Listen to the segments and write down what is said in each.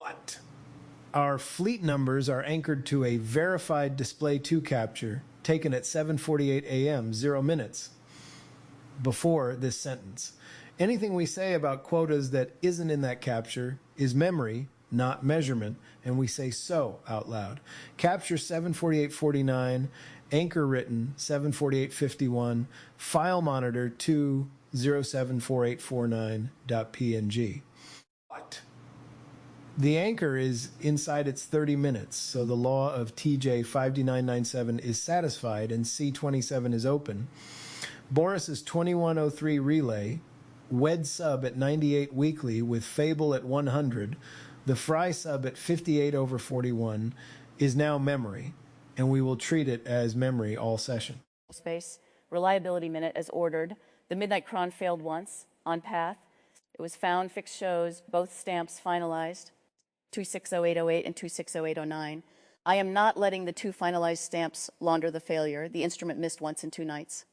What? Our fleet numbers are anchored to a verified display 2 capture taken at 7:48 a.m., 0 minutes before this sentence. Anything we say about quotas that isn't in that capture is memory, not measurement, and we say so out loud. Capture 748.49, anchor written 748.51, file monitor 2074849.png. What? The anchor is inside its 30 minutes, so the law of TJ 5D997 is satisfied and C27 is open. Boris's 2103 relay, WED sub at 98 weekly with Fable at 100, the Fry sub at 58/41 is now memory, and we will treat it as memory all session. Space, reliability minute as ordered. The midnight cron failed once, on path. It was found, fixed shows, both stamps finalized, 260808 and 260809. I am not letting the 2 finalized stamps launder the failure. The instrument missed once in 2 nights.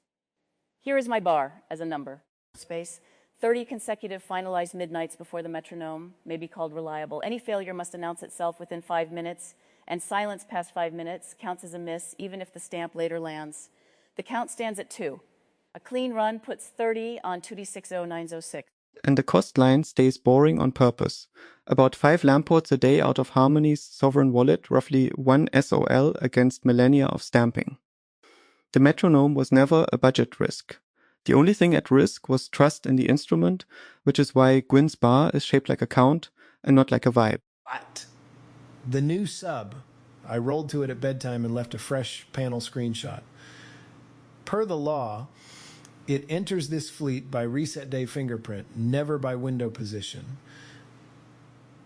Here is my bar as a number. Space, 30 consecutive finalized midnights before the metronome may be called reliable. Any failure must announce itself within 5 minutes, and silence past 5 minutes counts as a miss even if the stamp later lands. The count stands at 2. A clean run puts 30 on 2D60906. And the cost line stays boring on purpose. About 5 lamports a day out of Harmony's sovereign wallet, roughly 1 SOL against millennia of stamping. The metronome was never a budget risk. The only thing at risk was trust in the instrument, which is why Gwyn's bar is shaped like a count and not like a vibe. What? The new sub. I rolled to it at bedtime and left a fresh panel screenshot. Per the law, it enters this fleet by reset day fingerprint, never by window position.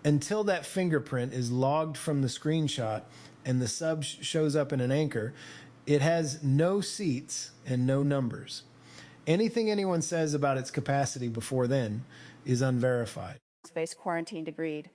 Until that fingerprint is logged from the screenshot and the sub shows up in an anchor, it has no seats and no numbers. Anything anyone says about its capacity before then is unverified. Space quarantined agreed.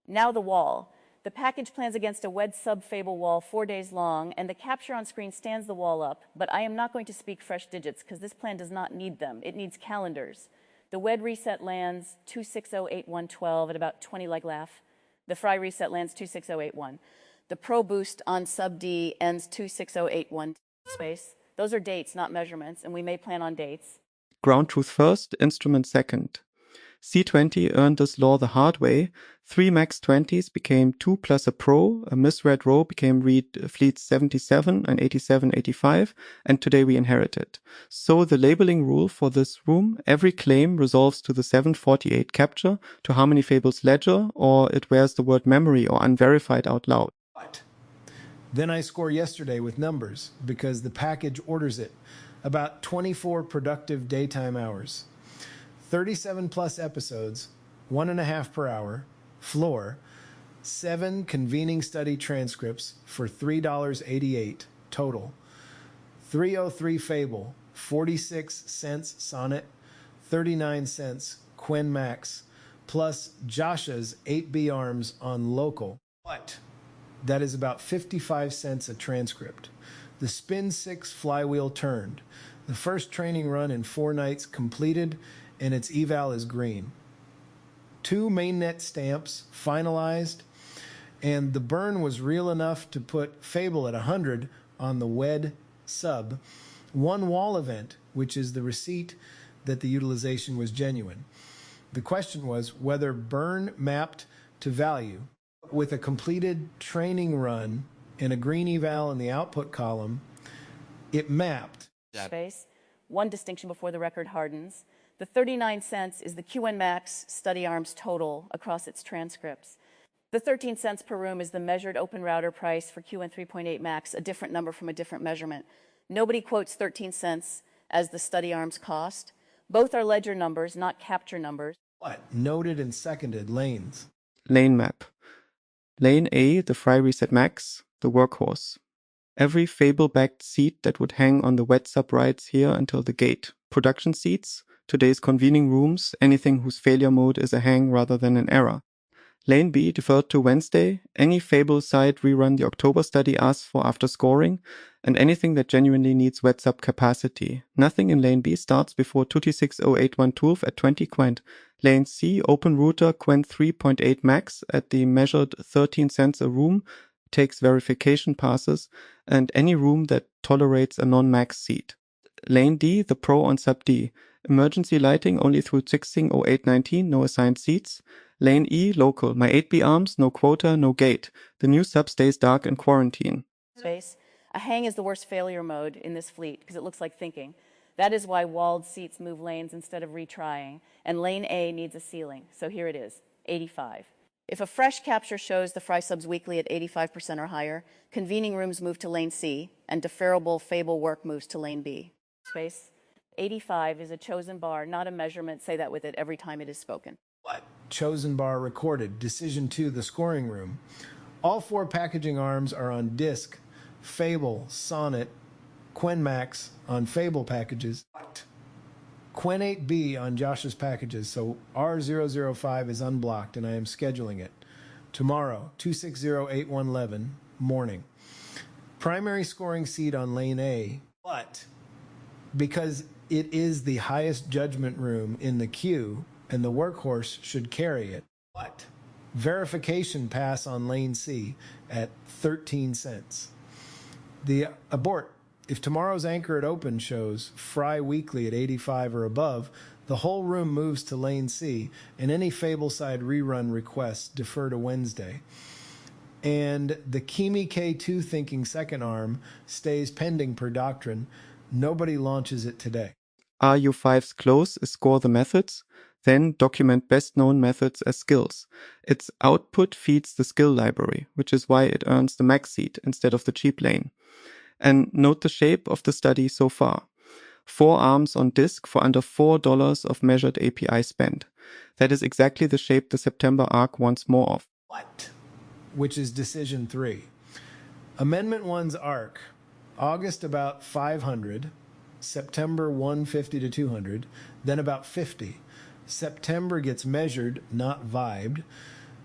Now the wall. The package plans against a WED sub-Fable wall 4 days long, and the capture on screen stands the wall up, but I am not going to speak fresh digits because this plan does not need them. It needs calendars. The WED reset lands 2608.112 at about 20 leg laugh. The Fry reset lands 26081. The Pro Boost on sub D ends 26081 space. Those are dates, not measurements, and we may plan on dates. Ground truth first, instrument second. C20 earned this law the hard way. 3 max 20s became 2 plus a pro, a misread row became read fleets 77 and 87-85, and today we inherit it. So the labeling rule for this room, every claim resolves to the 748 capture, to Harmony Fable's ledger, or it wears the word memory or unverified out loud. What? Then I score yesterday with numbers because the package orders it. About 24 productive daytime hours. 37 plus episodes, 1.5 per hour, floor, 7 convening study transcripts for $3.88 total, 303 Fable, 46 cents sonnet, 39 cents Quen Max, plus Josh's 8B arms on local. What? That is about 55 cents a transcript. The Spin 6 flywheel turned. The first training run in 4 nights completed, and its eval is green. 2 mainnet stamps finalized, and the burn was real enough to put Fable at 100 on the WED sub. 1 wall event, which is the receipt that the utilization was genuine. The question was whether burn mapped to value. With a completed training run and a green eval in the output column, it mapped. Space. 1 distinction before the record hardens. The 39 cents is the QN Max study arms total across its transcripts. The 13 cents per room is the measured open router price for QN 3.8 Max, a different number from a different measurement. Nobody quotes 13 cents as the study arms cost. Both are ledger numbers, not capture numbers. What? Noted and seconded lanes. Lane map. Lane A, the Fry Reset Max, the workhorse. Every Fable-backed seat that would hang on the wet sub rides here until the gate. Production seats, today's convening rooms, anything whose failure mode is a hang rather than an error. Lane B deferred to Wednesday. Any Fable side rerun the October study asks for after scoring. and anything that genuinely needs wet sub capacity. Nothing in lane B starts before 2T60812 at 20 Qwent. Lane C, open router Qwent 3.8 max at the measured 13 cents a room, takes verification passes, and any room that tolerates a non-max seat. Lane D, the Pro on sub D. Emergency lighting only through 160819, no assigned seats. Lane E, local, my 8B arms, no quota, no gate. The new sub stays dark in quarantine. Space. A hang is the worst failure mode in this fleet because it looks like thinking. That is why walled seats move lanes instead of retrying, and lane A needs a ceiling. So here it is, 85. If a fresh capture shows the fry subs weekly at 85% or higher, convening rooms move to lane C, and deferrable Fable work moves to lane B. Space. 85 is a chosen bar, not a measurement. Say that with it every time it is spoken. What? Chosen bar recorded. Decision 2, the scoring room. All 4 packaging arms are on disk. Fable, Sonnet, QuenMax on Fable packages. What? Quen8B on Josh's packages, so R005 is unblocked and I am scheduling it. Tomorrow, 2608111, morning. Primary scoring seed on lane A, but because it is the highest judgment room in the queue and the workhorse should carry it. What? Verification pass on lane C at 13 cents. The abort. If tomorrow's anchor at open shows fry weekly at 85 or above, the whole room moves to lane C, and any Fableside rerun requests defer to Wednesday. And the KIMI K2 thinking second arm stays pending per doctrine. Nobody launches it today. RU5's close is score the methods, then document best known methods as skills. Its output feeds the skill library, which is why it earns the max seat instead of the cheap lane. And note the shape of the study so far. 4 arms on disk for under $4 of measured API spend. That is exactly the shape the September arc wants more of. What? Which is decision 3. Amendment 1's arc. August about 500, September 150 to 200, then about 50. September gets measured, not vibed.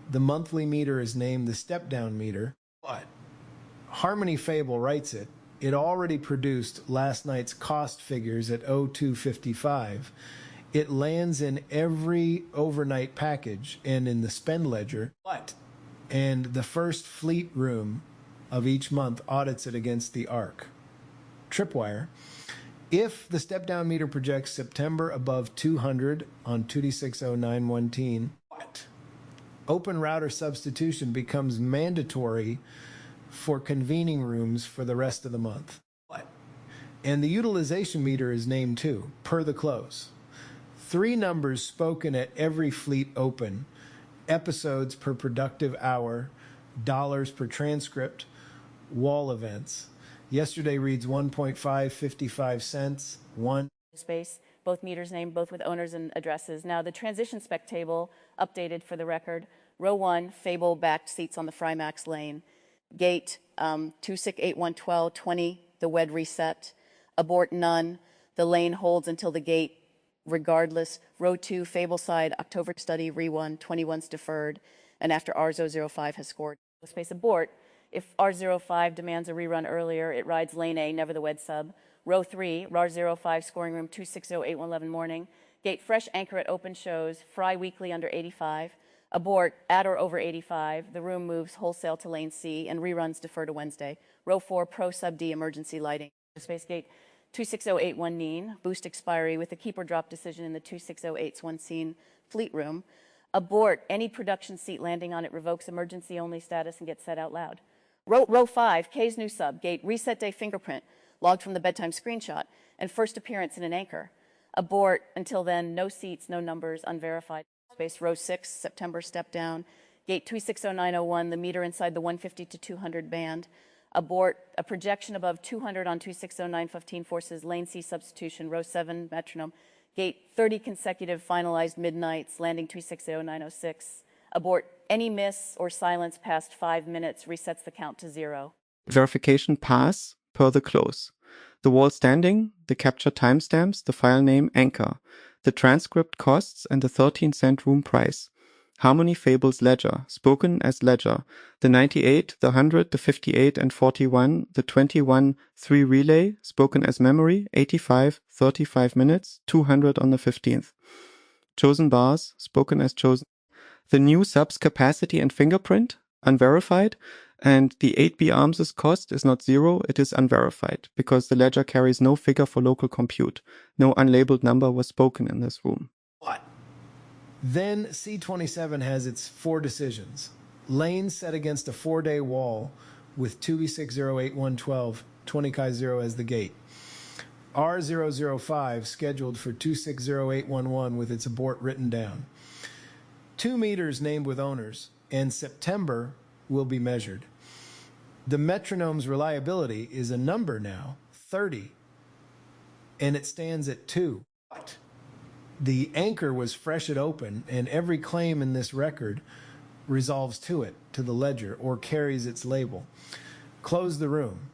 The monthly meter is named the step-down meter. But Harmony Fable writes it. It already produced last night's cost figures at 0255. It lands in every overnight package and in the spend ledger. What? And the first fleet room of each month audits it against the ARC. Tripwire. If the step-down meter projects September above 200 on 2D60919, what? Open router substitution becomes mandatory for convening rooms for the rest of the month. What? And the utilization meter is named too, per the close. 3 numbers spoken at every fleet open: episodes per productive hour, dollars per transcript, wall events. Yesterday reads 1.555 cents, 1. Space, both meters named, both with owners and addresses. Now the transition spec table, updated for the record. Row 1, Fable backed seats on the Frymax lane. Gate 26812, 20, the WED reset. Abort none. The lane holds until the gate regardless. Row 2, Fable side, October study, re1, 21's deferred. And after R005 has scored. Space abort. If R05 demands a rerun earlier, it rides lane A, never the WED sub. Row 3, R05 scoring room 2608111 morning. Gate fresh anchor at open shows, fry weekly under 85. Abort at or over 85. The room moves wholesale to lane C, and reruns defer to Wednesday. Row 4, Pro Sub D emergency lighting. Space Gate 26081 boost expiry with a keep or drop decision in the 26081 scene fleet room. Abort any production seat landing on it revokes emergency only status and gets set out loud. Row 5, K's new sub, gate reset day fingerprint, logged from the bedtime screenshot, and first appearance in an anchor. Abort until then, no seats, no numbers, unverified. Space row 6, September step down, gate 2600901, the meter inside the 150 to 200 band. Abort a projection above 200 on 2600915 forces lane C substitution, row 7 metronome. Gate 30 consecutive finalized midnights, landing 2600906. Abort any miss or silence past 5 minutes, resets the count to 0. Verification pass per the close. The wall standing, the capture timestamps, the file name anchor, the transcript costs, and the 13-cent room price. Harmony fables ledger, spoken as ledger. The 98, the 100, the 58 and 41, the 21, 3 relay, spoken as memory, 85, 35 minutes, 200 on the 15th. Chosen bars, spoken as chosen. The new subs capacity and fingerprint, unverified. And the 8B arms' cost is not 0, it is unverified, because the ledger carries no figure for local compute. No unlabeled number was spoken in this room. What? Then C27 has its 4 decisions. Lanes set against a 4-day wall with 2B608-112, 20 Chi 0 as the gate. R005 scheduled for 260811 with its abort written down. 2 meters named with owners, and September will be measured. The metronome's reliability is a number now, 30, and it stands at 2. What? The anchor was fresh at open, and every claim in this record resolves to it, to the ledger, or carries its label. Close the room.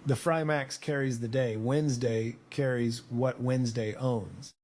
The Frymax carries the day. Wednesday carries what Wednesday owns.